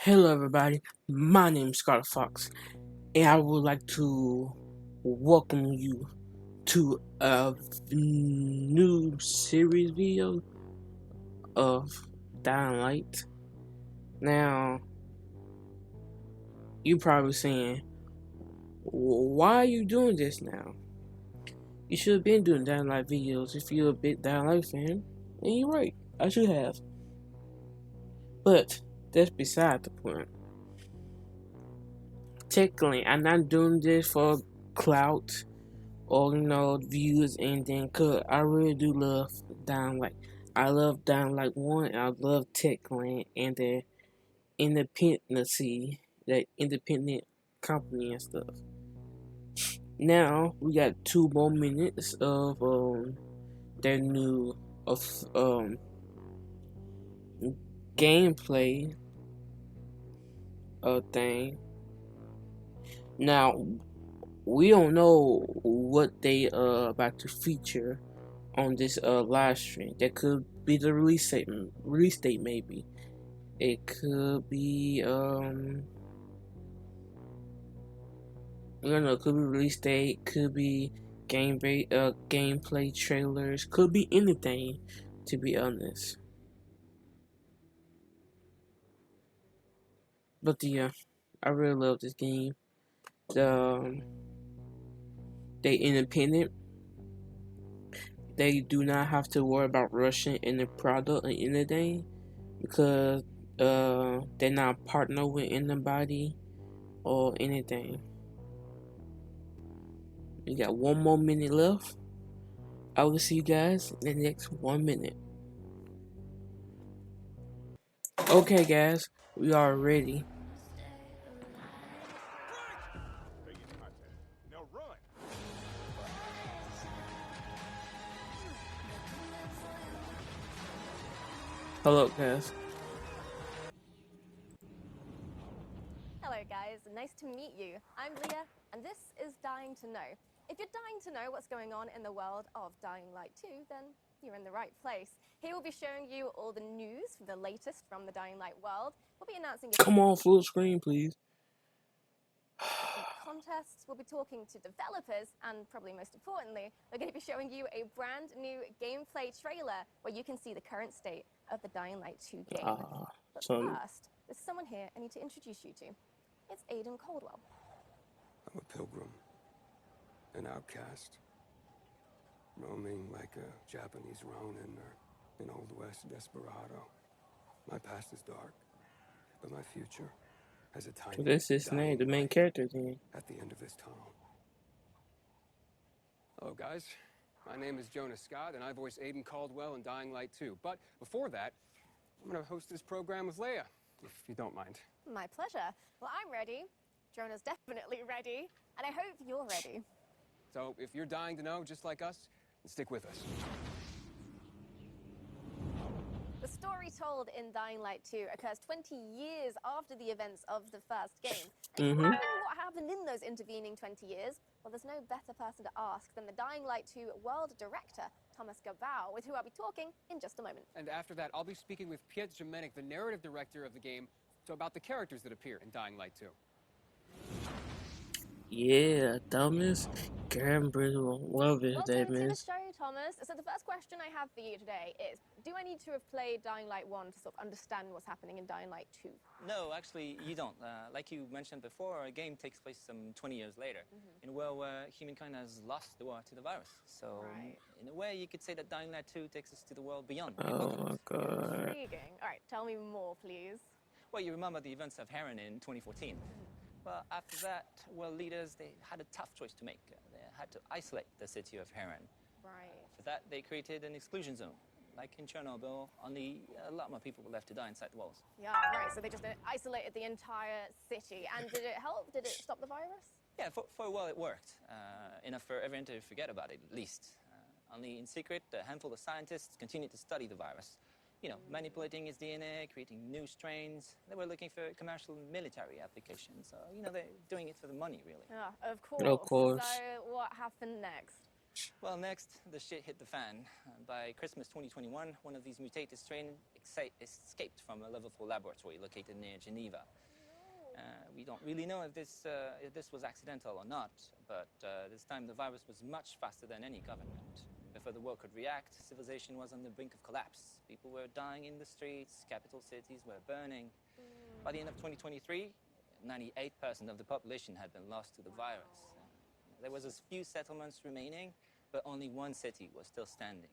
Hello, everybody. My name is Scarlet Fox, and I would like to welcome you to a new series video of Dying Light. Now, you probably saying, "Why are you doing this now? You should have been doing Dying Light videos if you're a big Dying Light fan." And you're right, I should have. But that's beside the point. Technically, I'm not doing this for clout or views and then cause I really do love Dying Light. I love Dying Light 1 and I love Techland and the independency, that independent company and stuff. Now we got 2 more minutes of their new of gameplay thing. Now we don't know what they about to feature on this live stream. That could be the release date maybe. It could be it could be release date, could be gameplay trailers, could be anything, to be honest. But yeah, I really love this game. The they independent. They do not have to worry about rushing in the product or anything because they're not partner with anybody or anything. We got 1 more minute left. I will see you guys in the next 1 minute. Okay, guys, we are ready. Hello, guys. Hello guys, nice to meet you. I'm Leah, and this is Dying to Know. If you're dying to know what's going on in the world of Dying Light 2, then you're in the right place. Here we'll be showing you all the news, the latest from the Dying Light world. We'll be announcing Come on, full screen, please. contests, we'll be talking to developers, and probably most importantly, we're going to be showing you a brand new gameplay trailer where you can see the current state of the Dying Light 2 game. But first, there's someone here I need to introduce you to. It's Aiden Caldwell. I'm a pilgrim, an outcast, roaming like a Japanese ronin or an Old West desperado. My past is dark, but my future has a tiny This is his name, the main character's name. At the end of this tunnel. Hello, guys. My name is Jonas Scott, and I voice Aiden Caldwell in Dying Light 2. But before that, I'm going to host this program with Leia, if you don't mind. My pleasure. Well, I'm ready. Jonah's definitely ready, and I hope you're ready. So if you're dying to know, just like us, then stick with us. The story told in Dying Light 2 occurs 20 years after the events of the first game. And wondering what happened in those intervening 20 years? Well, there's no better person to ask than the Dying Light 2 world director, Thomas Gabau, with who I'll be talking in just a moment. And after that, I'll be speaking with Pietro Gemenic, the narrative director of the game, about the characters that appear in Dying Light 2. Yeah, Thomas Cambridge, love his Welcome name to the is. show, Thomas. So the first question I have for you today is, do I need to have played Dying Light 1 to sort of understand what's happening in Dying Light 2? No, actually, you don't. Like you mentioned before, a game takes place some 20 years later, in a world where humankind has lost the war to the virus. So, in a way, you could say that Dying Light 2 takes us to the world beyond the Oh my god. Intriguing. All right, tell me more, please. Well, you remember the events of Heron in 2014. Well, after that, world leaders, they had a tough choice to make. They had to isolate the city of Heron. Right. For that, they created an exclusion zone. Like in Chernobyl, only a lot more people were left to die inside the walls. Yeah, right. So they just isolated the entire city. And did it help? Did it stop the virus? Yeah, for a while it worked. Enough for everyone to forget about it, at least. Only in secret, a handful of scientists continued to study the virus. You know, manipulating its DNA, creating new strains. They were looking for commercial military applications. So, you know, they're doing it for the money, really. Yeah, of course. Of course. So what happened next? Well, next, the shit hit the fan. By Christmas 2021, one of these mutated strains escaped from a level 4 laboratory located near Geneva. We don't really know if this was accidental or not, but this time the virus was much faster than any government. Before the world could react, civilization was on the brink of collapse. People were dying in the streets, capital cities were burning. By the end of 2023, 98% of the population had been lost to the virus. There was a few settlements remaining, but only one city was still standing.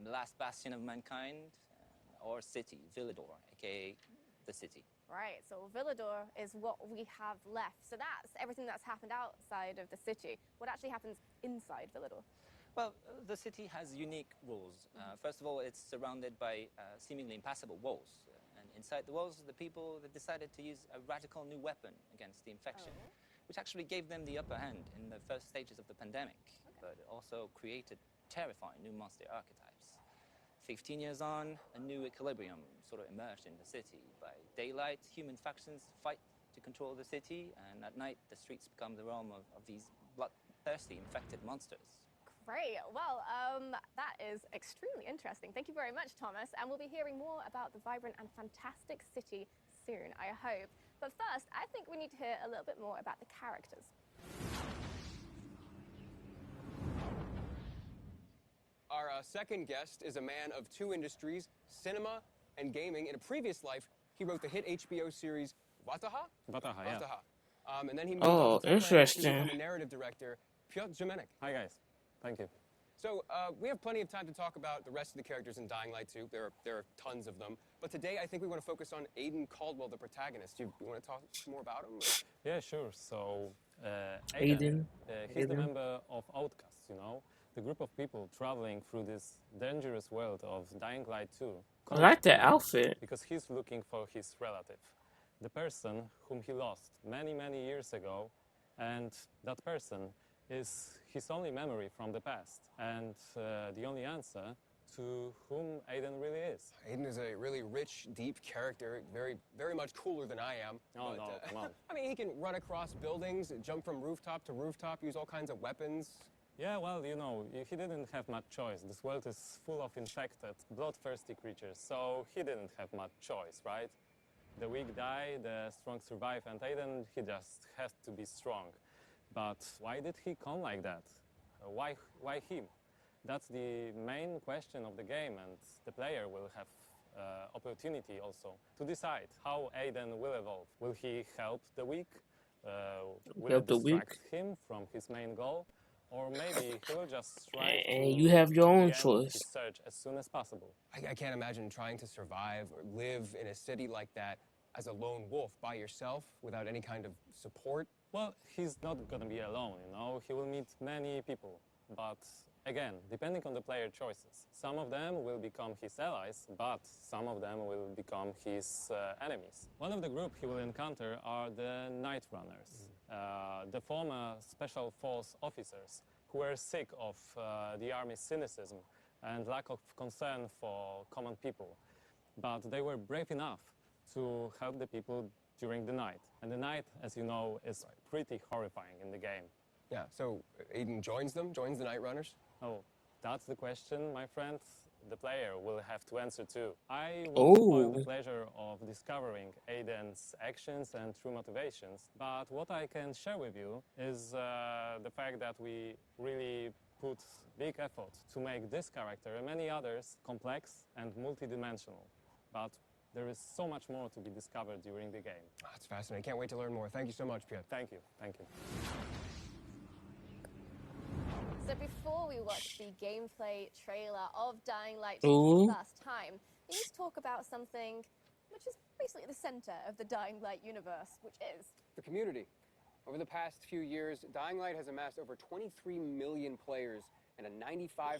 The last bastion of mankind, our city, Villador, aka the city. Right, so Villador is what we have left. So that's everything that's happened outside of the city. What actually happens inside Villador? Well, the city has unique rules. First of all, it's surrounded by seemingly impassable walls. And inside the walls, the people decided to use a radical new weapon against the infection, which actually gave them the upper hand in the first stages of the pandemic, but it also created terrifying new monster archetypes. 15 years on, a new equilibrium sort of emerged in the city. By daylight, human factions fight to control the city, and at night, the streets become the realm of these bloodthirsty, infected monsters. Great. Well, that is extremely interesting. Thank you very much, Thomas. And we'll be hearing more about the vibrant and fantastic city soon, I hope. But first, I think we need to hear a little bit more about the characters. Our second guest is a man of two industries, cinema and gaming. In a previous life, he wrote the hit HBO series Wataha? Wataha, yeah. Wataha. And then he moved Oh, on to film interesting. to become a narrative director, Piotr Jamenek. Hi, guys. Thank you. So we have plenty of time to talk about the rest of the characters in Dying Light 2. There are tons of them. But today, I think we want to focus on Aiden Caldwell, the protagonist. You want to talk more about him? Yeah, sure. So, Aiden. he's the Aiden. member of Outcasts, you know? The group of people traveling through this dangerous world of Dying Light 2. I like that outfit. Because he's looking for his relative. The person whom he lost many, many years ago. And that person is his only memory from the past. And the only answer to whom Aiden really is. Aiden is a really rich, deep character, very, very much cooler than I am. Oh, no, come on. I mean, he can run across buildings, jump from rooftop to rooftop, use all kinds of weapons. Yeah, well, you know, he didn't have much choice. This world is full of infected, bloodthirsty creatures, so he didn't have much choice, right? The weak die, the strong survive, and Aiden, he just has to be strong. But why did he come like that? Why him? That's the main question of the game, and the player will have opportunity also to decide how Aiden will evolve. Will he help the weak? Will Help it the weak? distract him from his main goal? Or maybe he will just strive And to you have your own the end of choice. his search as soon as possible. I can't imagine trying to survive or live in a city like that as a lone wolf by yourself without any kind of support. Well, he's not gonna be alone, you know. He will meet many people. But again, depending on the player choices. Some of them will become his allies, but some of them will become his enemies. One of the group he will encounter are the Night Runners, the former special force officers who were sick of the army's cynicism and lack of concern for common people. But they were brave enough to help the people during the night. And the night, as you know, is pretty horrifying in the game. Yeah, so Aiden joins them, joins the Night Runners? Oh, that's the question, my friend. The player will have to answer too. I will spoil the pleasure of discovering Aiden's actions and true motivations, but what I can share with you is the fact that we really put big effort to make this character and many others complex and multidimensional. But there is so much more to be discovered during the game. Oh, that's fascinating. Can't wait to learn more. Thank you so much, Piotr. Thank you, thank you. So before we watch the gameplay trailer of Dying Light 2 Ooh. for the first time, we need to talk about something which is basically the center of the Dying Light universe, which is The community. Over the past few years, Dying Light has amassed over 23 million players and a 95%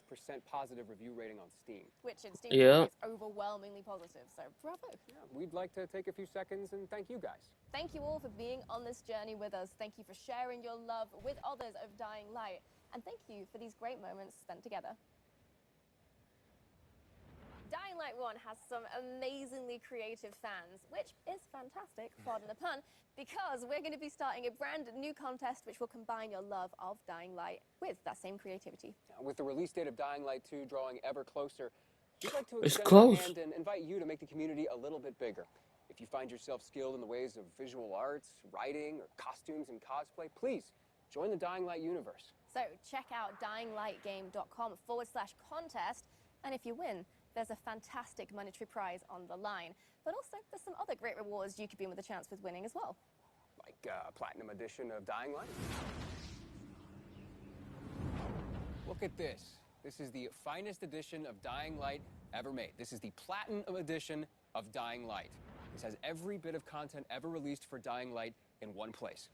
positive review rating on Steam. which in Steam Yeah. is overwhelmingly positive. So bravo. Yeah, we'd like to take a few seconds and thank you guys. Thank you all for being on this journey with us. Thank you for sharing your love with others of Dying Light. And thank you for these great moments spent together. Dying Light 1 has some amazingly creative fans, which is fantastic, pardon the pun, because we're going to be starting a brand new contest which will combine your love of Dying Light with that same creativity. With the release date of Dying Light 2 drawing ever closer, we'd like to It's extend our close. hand and invite you to make the community a little bit bigger. If you find yourself skilled in the ways of visual arts, writing, or costumes and cosplay, please join the Dying Light universe. So check out dyinglightgame.com/contest, and if you win, there's a fantastic monetary prize on the line. But also, there's some other great rewards you could be in with a chance with winning as well. Like a Platinum Edition of Dying Light. Look at this. This is the finest edition of Dying Light ever made. This is the Platinum Edition of Dying Light. This has every bit of content ever released for Dying Light in one place.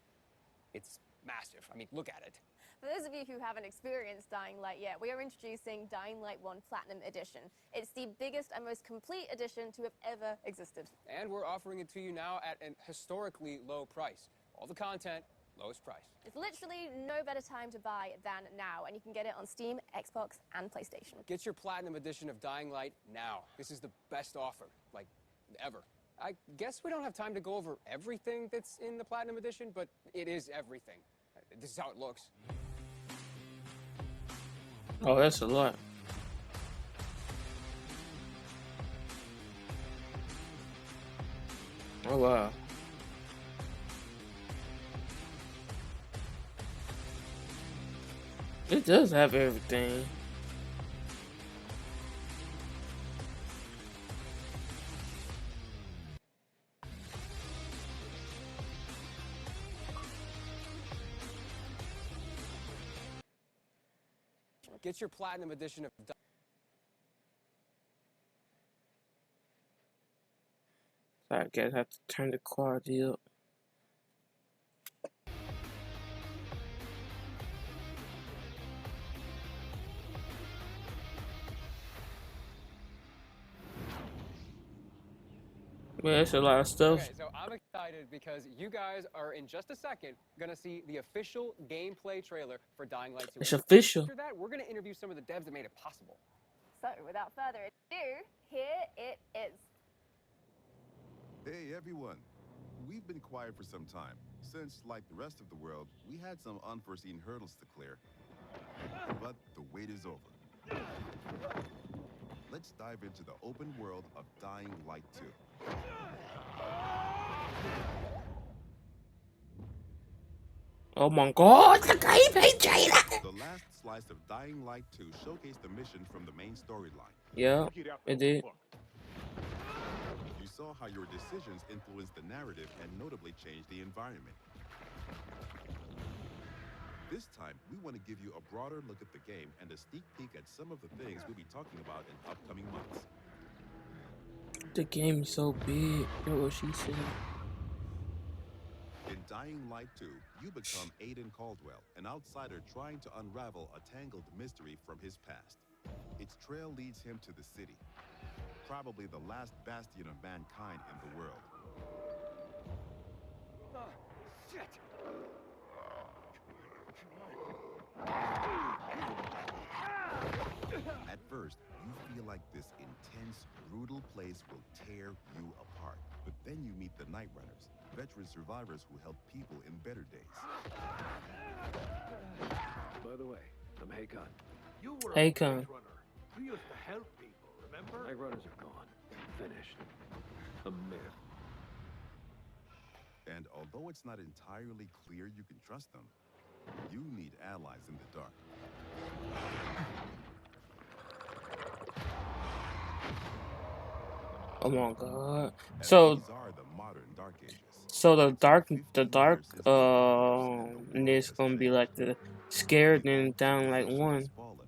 It's massive. I mean, look at it. For those of you who haven't experienced Dying Light yet, we are introducing Dying Light 1 Platinum Edition. It's the biggest and most complete edition to have ever existed. And we're offering it to you now at an historically low price. All the content, lowest price. It's literally no better time to buy than now, and you can get it on Steam, Xbox, and PlayStation. Get your Platinum Edition of Dying Light now. This is the best offer, like, ever. I guess we don't have time to go over everything that's in the Platinum Edition, but it is everything. This is how it looks. Oh, that's a lot. Oh, wow. It does have everything. Get your Platinum Edition of I guess I have to turn the quality up. Well, that's a lot of stuff. Okay, so I'm excited because you guys are in just a second gonna see the official gameplay trailer for Dying Light 2. It's official. After that, we're gonna interview some of the devs that made it possible. So, without further ado, here it is. Hey everyone, we've been quiet for some time, since like the rest of the world, we had some unforeseen hurdles to clear. But the wait is over. Let's dive into the open world of Dying Light 2. Oh my god, the gameplay trailer! The last slice of Dying Light 2 showcased the mission from the main storyline. Yeah, it did. You saw how your decisions influenced the narrative and notably changed the environment. This time, we want to give you a broader look at the game and a sneak peek at some of the things we'll be talking about in upcoming months. The game is so big. That's what she said. In Dying Light 2, you become Aiden Caldwell, an outsider trying to unravel a tangled mystery from his past. Its trail leads him to the city, probably the last bastion of mankind in the world. Shit! At first, you feel like this intense, brutal place will tear you apart. But then you meet the Night Runners, veteran survivors who helped people in better days. By the way, I'm Hakon. You were Hakon. a Night runner. You used to help people, remember? Night runners are gone. Finished. A myth. And although it's not entirely clear you can trust them, you need allies in the dark. Oh my god. And So these are the modern Dark Ages. the dark Years since the Empire and the is world gonna has be changed. like the scared and down like Civilization one. has fallen,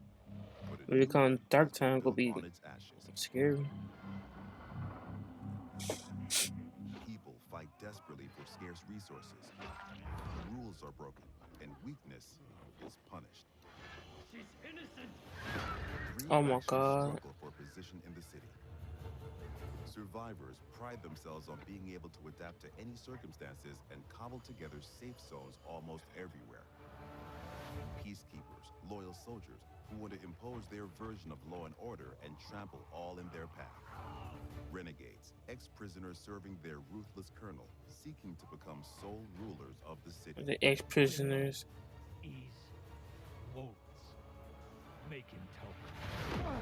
but a When it new comes one dark has been time, gonna built be on its ashes. scary. People fight desperately for scarce resources. Rules are broken, and weakness is punished. She's innocent. Three Oh my factions god. struggle for position in the city. Survivors pride themselves on being able to adapt to any circumstances and cobble together safe zones almost everywhere. Peacekeepers, loyal soldiers who want to impose their version of law and order and trample all in their path. Renegades, ex-prisoners serving their ruthless colonel, seeking to become sole rulers of the city. The ex-prisoners. Ease. Wolves. Make him talk.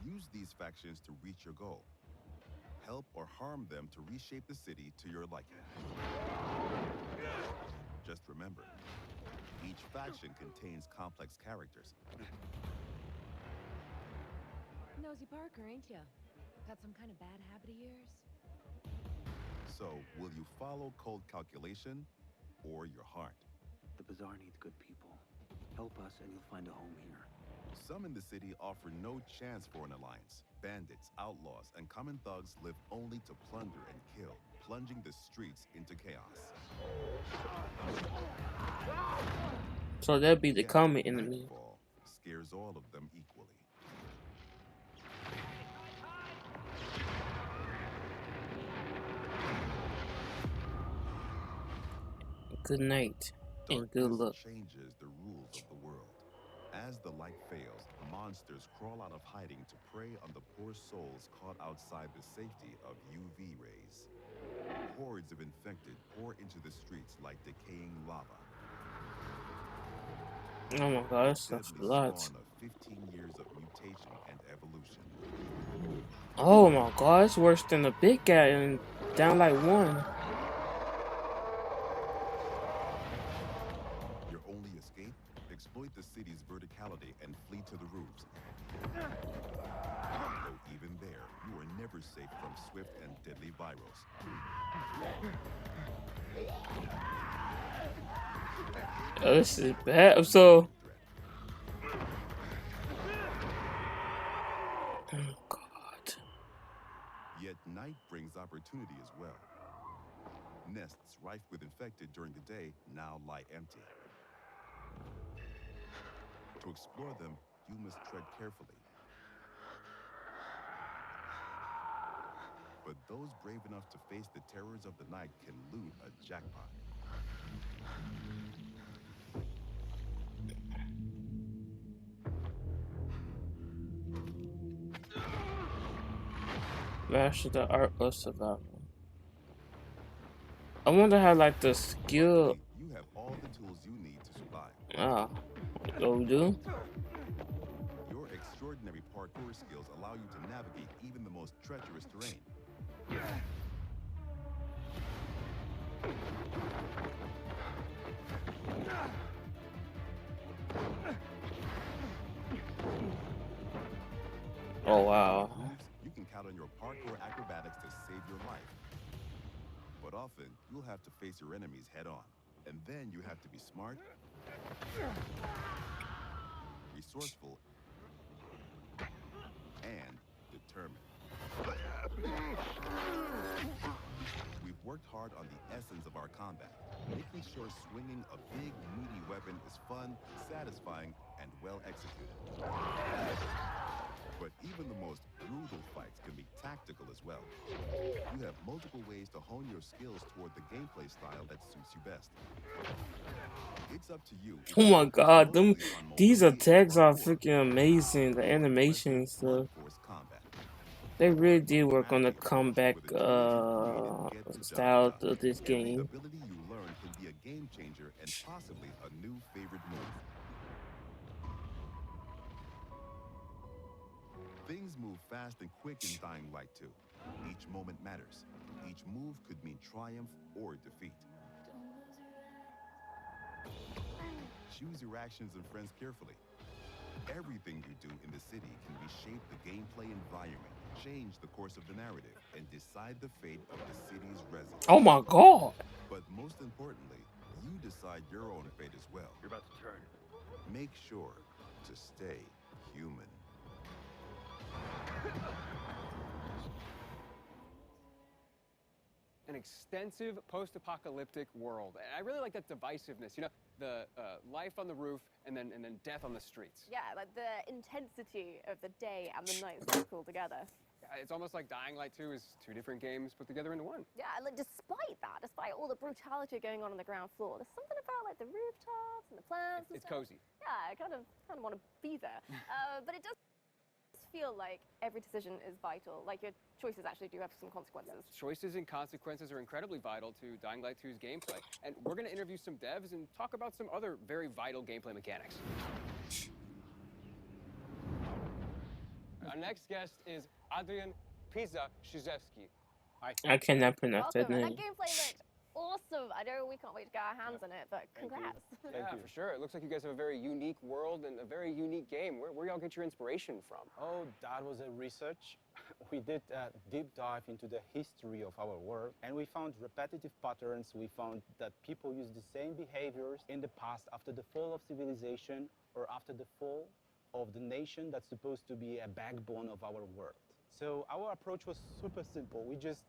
Use these factions to reach your goal. Help or harm them to reshape the city to your liking. Just remember, each faction contains complex characters. Nosy Parker, ain't ya? Got some kind of bad habit of yours? So, will you follow cold calculation or your heart? The Bazaar needs good people. Help us and you'll find a home here. Some in the city offer no chance for an alliance. Bandits, outlaws, and common thugs live only to plunder and kill, plunging the streets into chaos. So that'd be the Yet, common enemy. nightfall scares all of them equally. Good night and good Darkness luck. changes the rules of the world. As the light fails, monsters crawl out of hiding to prey on the poor souls caught outside the safety of UV rays. Hordes of infected pour into the streets like decaying lava. Oh my god, that's a Deadly lot. spawn of 15 years of mutation and evolution. Oh my god, it's worse than the big guy and down like one. Your only escape? Exploit the city's verticality and flee to the roofs. Though even there, you are never safe from swift and deadly virals. Oh, this is bad. So, oh god. Yet night brings opportunity as well. Nests rife with infected during the day now lie empty. To explore them, you must tread carefully. But those brave enough to face the terrors of the night can loot a jackpot. Master the art of survival. I wonder how like the skill. Luckily, you have all the tools you need to survive. Ah, what we do? Your extraordinary parkour skills allow you to navigate even the most treacherous terrain. Oh wow. You can count on your parkour acrobatics to save your life. But often, you'll have to face your enemies head on. And then you have to be smart, resourceful, and determined. We've worked hard on the essence of our combat, making sure swinging a big, meaty weapon is fun, satisfying, and well executed. But even the most brutal fights can be tactical as well. You have multiple ways to hone your skills toward the gameplay style that suits you best. It's up to you. Oh my god, these attacks are freaking amazing. The animation and stuff. They really did work on the comeback style of this game. The ability you learn can be a game changer and possibly a new favorite move. Things move fast and quick in Dying Light 2. Each moment matters. Each move could mean triumph or defeat. Choose your actions and friends carefully. Everything you do in the city can reshape the gameplay environment, change the course of the narrative, and decide the fate of the city's residents. Oh my god! But most importantly, you decide your own fate as well. You're about to turn. Make sure to stay human. An extensive post-apocalyptic world. And I really like that divisiveness. You know, the life on the roof and then death on the streets. Yeah, like the intensity of the day and the night cycle together. It's almost like Dying Light 2 is two different games put together into one. Yeah, like despite all the brutality going on the ground floor, there's something about like the rooftops and the plants. It's cozy. Yeah, I kind of want to be there. But it does feel like every decision is vital. Like your choices actually do have some consequences. Choices and consequences are incredibly vital to Dying Light 2's gameplay. And we're going to interview some devs and talk about some other very vital gameplay mechanics. Our next guest is Adrian Pizza-Shizevsky. I cannot pronounce that Welcome. And that name. gameplay looked awesome. I know we can't wait to get our hands on it, but congrats. Yeah, for sure. It looks like you guys have a very unique world and a very unique game. Where y'all get your inspiration from? Oh, that was a research. We did a deep dive into the history of our world, and we found repetitive patterns. We found that people use the same behaviors in the past after the fall of civilization or after the fall of the nation that's supposed to be a backbone of our world. So our approach was super simple. We just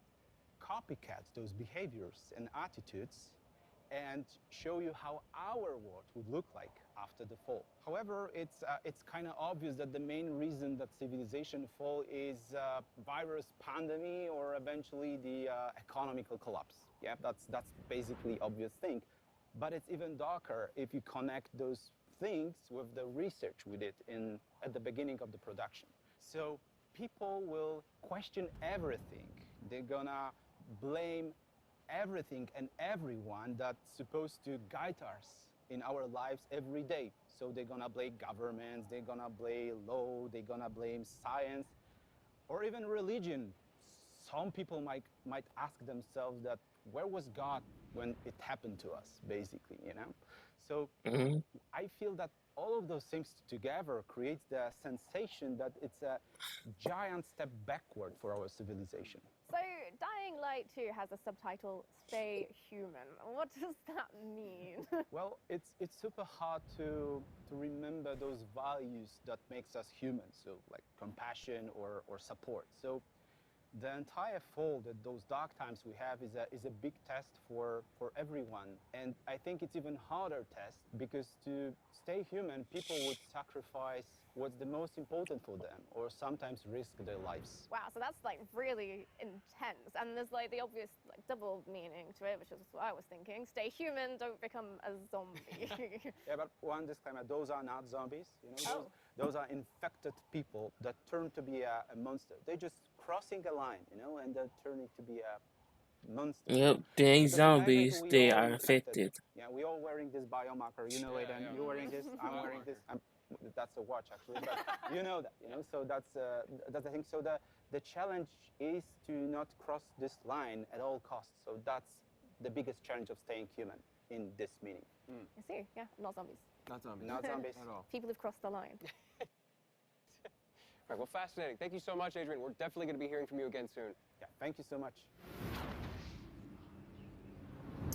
copycat those behaviors and attitudes and show you how our world would look like after the fall. However, it's kind of obvious that the main reason that civilization fall is virus pandemic or eventually the economical collapse. Yeah, that's basically obvious thing. But it's even darker if you connect those things with the research we did at the beginning of the production. So people will question everything. They're gonna blame everything and everyone that's supposed to guide us in our lives every day. So they're gonna blame governments, they're gonna blame law, they're gonna blame science, or even religion. Some people might ask themselves that where was God when it happened to us, basically, you know? So I feel that all of those things together creates the sensation that it's a giant step backward for our civilization. So, Dying Light 2 has a subtitle, Stay Human. What does that mean? Well, it's super hard to remember those values that makes us human, so like compassion or support. So the entire fall, those dark times we have is a big test for everyone. And I think it's even harder test because to stay human, people would sacrifice what's the most important for them or sometimes risk their lives. Wow, so that's like really intense. And there's like the obvious like double meaning to it, which is what I was thinking. Stay human, don't become a zombie. Yeah, but one disclaimer, those are not zombies. You know, those are infected people that turn to be a monster. They're just crossing a line, you know, and they're turning to be a monster. Yep, they ain't Because in zombies, we they all are infected. Yeah, we all wearing this biomarker, you know it, and you're wearing this, I'm wearing this. That's a watch actually, but you know that, you know. So that's the thing. So the challenge is to not cross this line at all costs. So that's the biggest challenge of staying human in this meaning. I see, yeah, not zombies. Not zombies. Not zombies at all. People have crossed the line. All right, well, fascinating. Thank you so much, Adrian. We're definitely going to be hearing from you again soon. Yeah, thank you so much.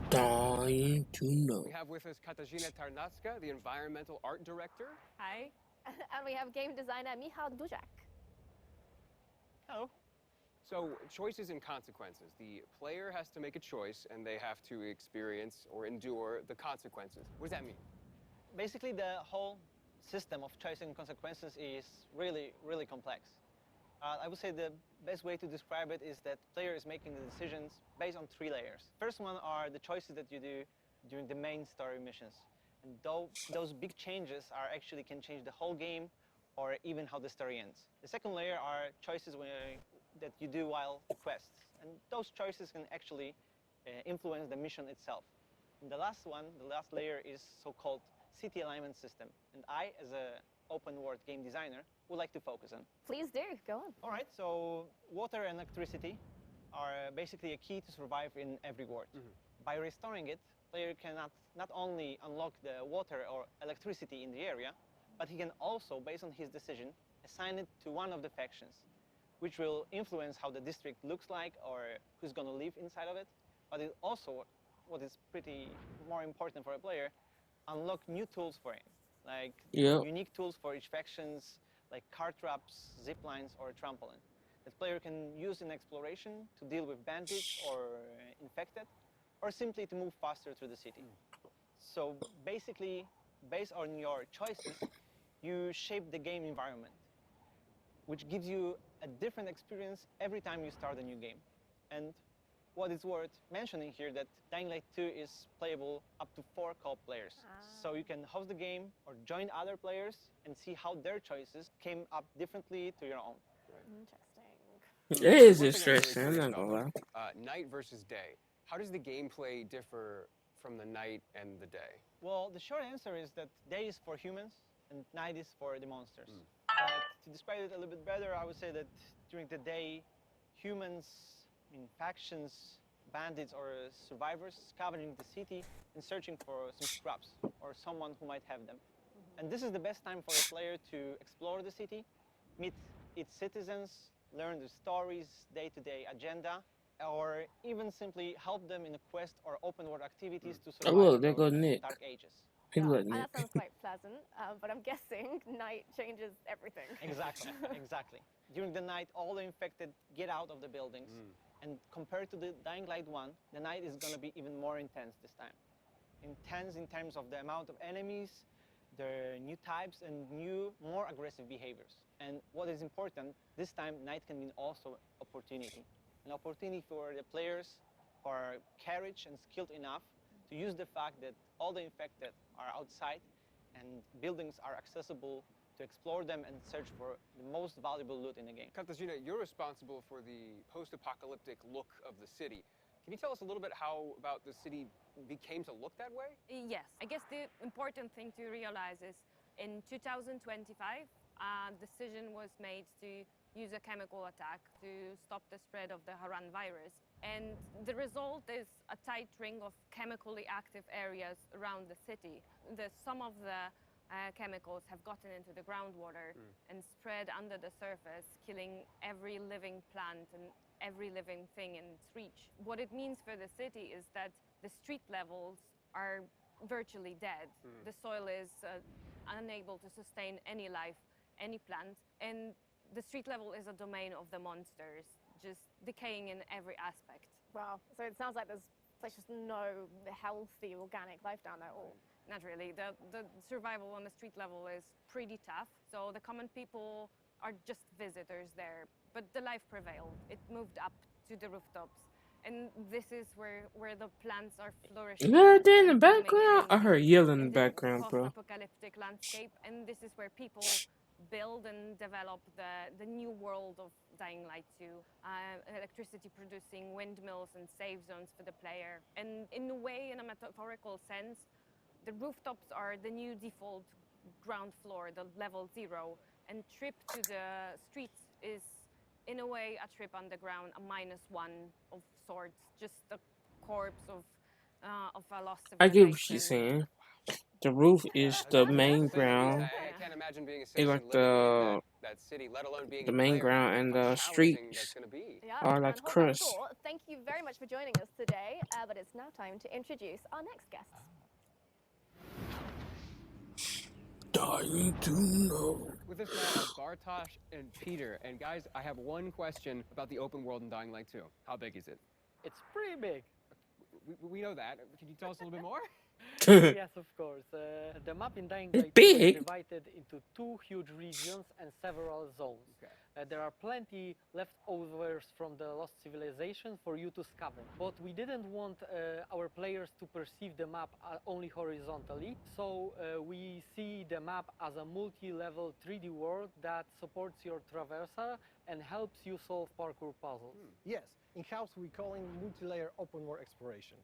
Dying to know. We have with us Katarzyna Tarnacka, the environmental art director. Hi. And we have game designer Michał Duzak. Hello. So, choices and consequences. The player has to make a choice, and they have to experience or endure the consequences. What does that mean? Basically, the whole system of choice and consequences is really, really complex. I would say the best way to describe it is that player is making the decisions based on 3 layers. First one are the choices that you do during the main story missions. And those big changes actually can change the whole game or even how the story ends. The second layer are choices that you do while quests. And those choices can actually influence the mission itself. And the last one, the last layer, is so-called city alignment system. And I, as an open-world game designer, would like to focus on. Please do, go on. All right, so water and electricity are basically a key to survive in every world. By restoring it, player can not only unlock the water or electricity in the area, but he can also, based on his decision, assign it to one of the factions, which will influence how the district looks like or who's going to live inside of it. But it also, what is pretty more important for a player, unlock new tools for him, like unique tools for each factions, like car traps, zip lines, or trampoline. The player can use in exploration to deal with bandits or infected, or simply to move faster through the city. So basically, based on your choices, you shape the game environment, which gives you a different experience every time you start a new game. And what is worth mentioning here that Dying Light 2 is playable up to 4 co-op players. So you can host the game or join other players and see how their choices came up differently to your own. Interesting. It is interesting, I'm not gonna lie. Night versus day. How does the gameplay differ from the night and the day? Well, the short answer is that day is for humans and night is for the monsters. To describe it a little bit better, I would say that during the day, humans, factions, bandits, or survivors scavenging the city and searching for some scraps or someone who might have them. And this is the best time for a player to explore the city, meet its citizens, learn their stories, day-to-day agenda, or even simply help them in a quest or open world activities to Oh, survive look, there those goes Nick. dark ages. He look And Nick. that sounds quite pleasant, but I'm guessing night changes everything. Exactly, exactly. During the night, all the infected get out of the buildings. And compared to the Dying Light 1, the night is going to be even more intense this time. Intense in terms of the amount of enemies, the new types, and new, more aggressive behaviors. And what is important, this time night can mean also opportunity. An opportunity for the players who are courage and skilled enough to use the fact that all the infected are outside and buildings are accessible to explore them and search for the most valuable loot in the game. Katarzyna, you're responsible for the post-apocalyptic look of the city. Can you tell us a little bit how about the city became to look that way? Yes, I guess the important thing to realize is in 2025, a decision was made to use a chemical attack to stop the spread of the Haran virus. And the result is a tight ring of chemically active areas around the city. Some of the chemicals have gotten into the groundwater and spread under the surface, killing every living plant and every living thing in its reach. What it means for the city is that the street levels are virtually dead. The soil is unable to sustain any life, any plant, and the street level is a domain of the monsters, just decaying in every aspect. Wow, so it sounds like there's just no healthy organic life down there at all. Not really. The survival on the street level is pretty tough, so the common people are just visitors there, but the life prevailed. It moved up to the rooftops, and this is where the plants are flourishing. You heard that in the background? I heard yelling in the background, bro. Post-apocalyptic landscape, and this is where people build and develop the new world of Dying Light 2. Electricity producing windmills and save zones for the player. And in a way, in a metaphorical sense, the rooftops are the new default ground floor, the level 0, and trip to the streets is, in a way, a trip underground, a -1 of sorts, just a corpse of a lost civilization. I get what she's saying. The roof is the main ground. I can't imagine being a It's citizen like living in that city, let alone being the a main player. ground, and the How challenging streets that's going to be. Yeah, are and like hold that crust. thought. Thank you very much for joining us today, but it's now time to introduce our next guests. Dying to know. With us now are Bartosz and Peter. And guys, I have one question about the open world in Dying Light 2. How big is it? It's pretty big. We know that. Can you tell us a little bit more? Yes, of course. The map in Dying Light 2 is divided into 2 huge regions and several zones. Okay. There are plenty leftovers from the lost civilization for you to scavenge. But we didn't want our players to perceive the map only horizontally, so we see the map as a multi-level 3D world that supports your traversal and helps you solve parkour puzzles. Yes, in-house we call it multi-layer open world exploration.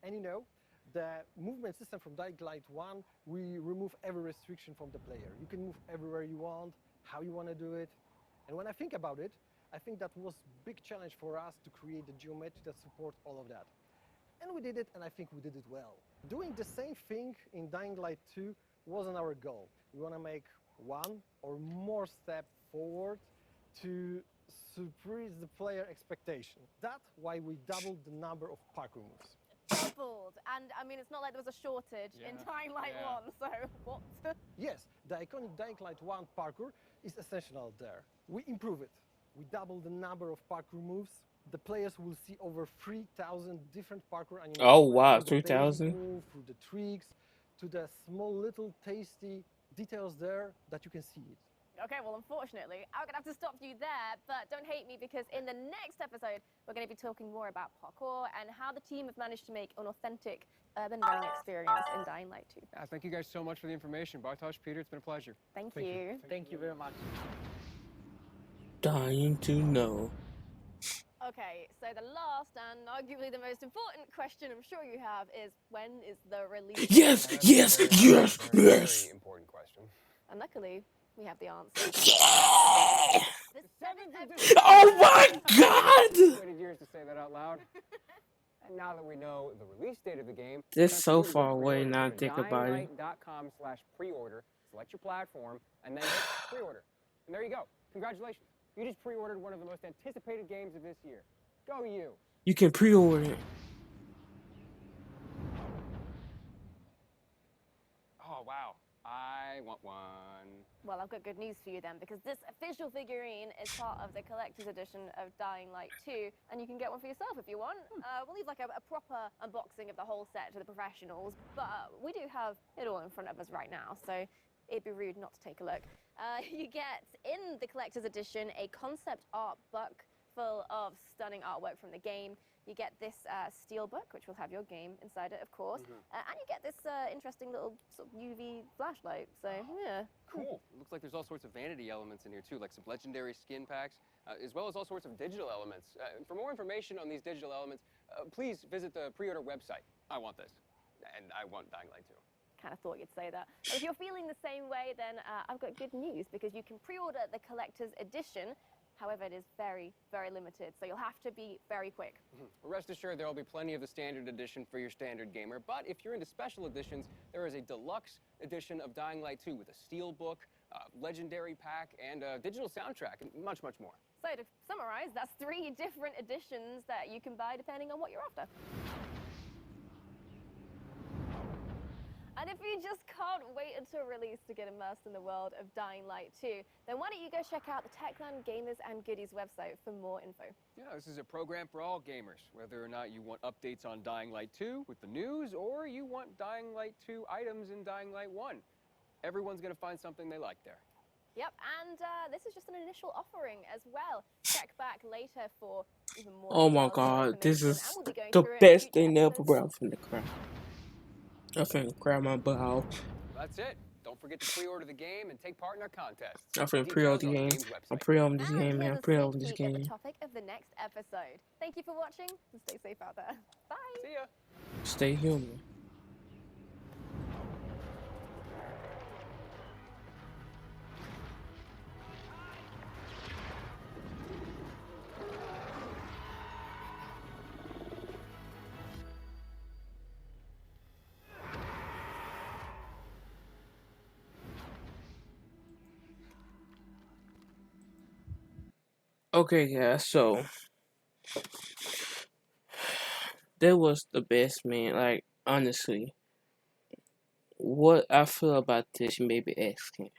And you know, the movement system from Dying Light 1, we remove every restriction from the player. You can move everywhere you want, how you want to do it. And when I think about it, I think that was a big challenge for us to create the geometry that support all of that. And we did it, and I think we did it well. Doing the same thing in Dying Light 2 wasn't our goal. We want to make one or more step forward to surprise the player expectation. That's why we doubled the number of parkour moves. Doubled, and I mean, it's not like there was a shortage in Dying Light 1, so what? Yes, the iconic Dying Light 1 parkour is essential there. We improve it. We double the number of parkour moves. The players will see over 3,000 different parkour animations. Oh wow, 3,000? Move, through the tricks, to the small little tasty details there that you can see it. Okay, well, unfortunately, I'm going to have to stop you there, but don't hate me because in the next episode, we're going to be talking more about parkour and how the team have managed to make an authentic urban running experience in Dying Light 2. Thank you guys so much for the information. Bartosz, Peter, it's been a pleasure. Thank you. Thank you very much. Dying to know. Okay, so the last and arguably the most important question I'm sure you have is, when is the release? Yes, yes, yes, yes. Very important question. And luckily, We have the answer. Yeah! The 7th edition. Oh my god! Waited years to say that out loud. And now that we know the release date of the game, This time for so you to go far away pre-order. now. Go to Think about it. dyinglight.com/pre-order, select your platform, and then hit pre-order. And there you go. Congratulations. You just pre-ordered one of the most anticipated games of this year. Go you. You can pre-order it. Oh, wow. I want one. Well, I've got good news for you then, because this official figurine is part of the collector's edition of Dying Light 2, and you can get one for yourself if you want. We'll leave like a proper unboxing of the whole set to the professionals, but we do have it all in front of us right now, so it'd be rude not to take a look. You get, in the collector's edition, a concept art book full of stunning artwork from the game. You get this steel book, which will have your game inside it, of course. And you get this interesting little sort of UV flashlight. So, yeah. Cool. It looks like there's all sorts of vanity elements in here, too, like some legendary skin packs, as well as all sorts of digital elements. For more information on these digital elements, please visit the pre-order website. I want this. And I want Dying Light 2. Kind of thought you'd say that. But if you're feeling the same way, then I've got good news, because you can pre-order the collector's edition. However, it is very, very limited, so you'll have to be very quick. Rest assured, there will be plenty of the standard edition for your standard gamer, but if you're into special editions, there is a deluxe edition of Dying Light 2 with a steel book, legendary pack, and a digital soundtrack, and much, much more. So to summarize, that's 3 different editions that you can buy depending on what you're after. And if you just can't wait until release to get immersed in the world of Dying Light 2, then why don't you go check out the Techland Gamers and Goodies website for more info. Yeah, this is a program for all gamers, whether or not you want updates on Dying Light 2 with the news, or you want Dying Light 2 items in Dying Light 1. Everyone's going to find something they like there. Yep, and this is just an initial offering as well. Check back later for even more. Oh my god, this is the best thing ever, bro. I'm finna cry. I'm finna cry my butt off. That's it. Don't forget to pre-order the game and take part in our contest. I'm finna pre-order the game. I'm pre-ordering this game, man. I'm pre-ordering this game. The topic of the next episode. Thank you for watching, and stay safe out there. Bye. See ya. Stay human. Okay, guys, so that was the best, man. Like, honestly, what I feel about this, you may be asking.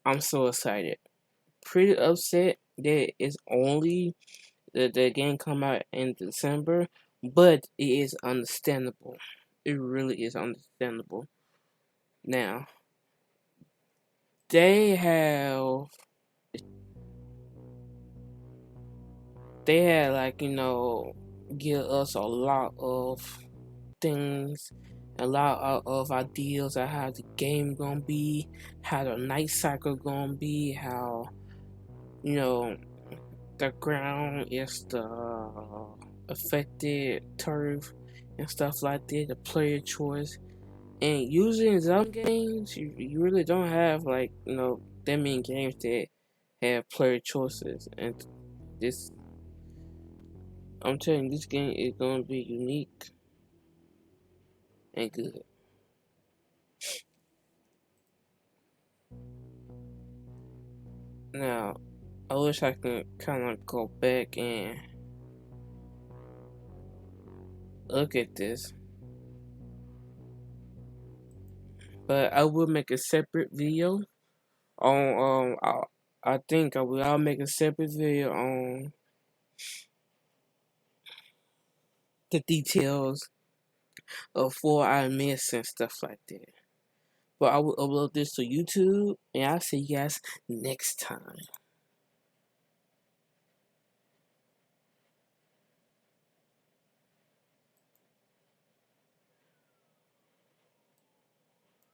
I'm so excited. Pretty upset that it's only the game come out in December, but it is understandable. It really is understandable. Now, they had like, you know, give us a lot of things, a lot of ideas of how the game gonna be, how the night cycle gonna be, how, you know, the ground is the affected turf and stuff like that, the player choice. And usually in some games, you really don't have, like, you know, that many games that have player choices. And this, I'm telling you, this game is gonna be unique and good. Now, I wish I could kind of go back and look at this, but I will make a separate video on I think I'll make a separate video on the details of what I miss and stuff like that. But I will upload this to YouTube, and I'll see you guys next time.